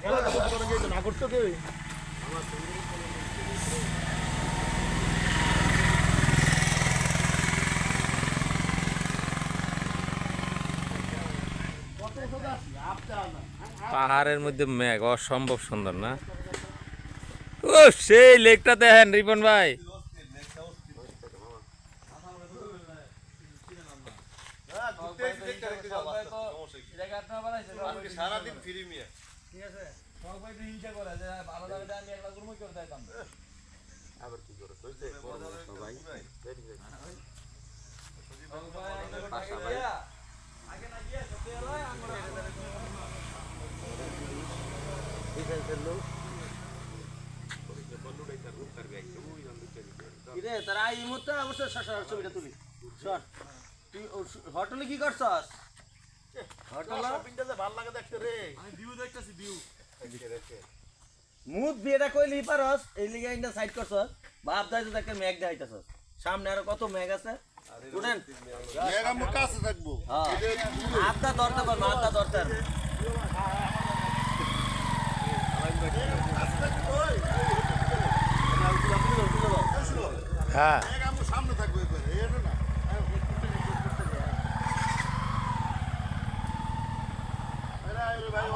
না করছো কেউ পাহাড়ের মধ্যে মেঘ অসম্ভব সুন্দর না? ও সেই লেকটা দেখেন রিপন ভাই। সারাদিন ফ্রি মিয়া ঠিক আছে সবাই তো হিংসা করে যে ভালো জায়গাটা আমি একলা গুরুমুই করে দিতাম আবার কি করে কইছে সবাই পাশা ভাই আগে না গিয়ে সত্যি হলো আমরা কিরে তারা এই মুহূর্তে অবশ্য ছবিটা তুলি শট তুই হোটেলে কি করছস হোটেলে পিন্ডাতে ভালো লাগে দেখতে রে আমি ভিউ দেখতেছি ভিউ মুদ বিয়েটা কইলি পারস এই লিগে ইন্ডা সাইড করছস বাপ দাই তো দেখে মেঘ দেখাইতাছস সামনে আরো কত মেঘ আছে উঠেন মেঘ আমরা কাছে থাকবো হ্যাঁ আড্ডা ধরতে পারবো আড্ডা ধরতে পারবো হ্যাঁ মেঘ আমরা সামনে থাকবো এবারে এটা না ভাই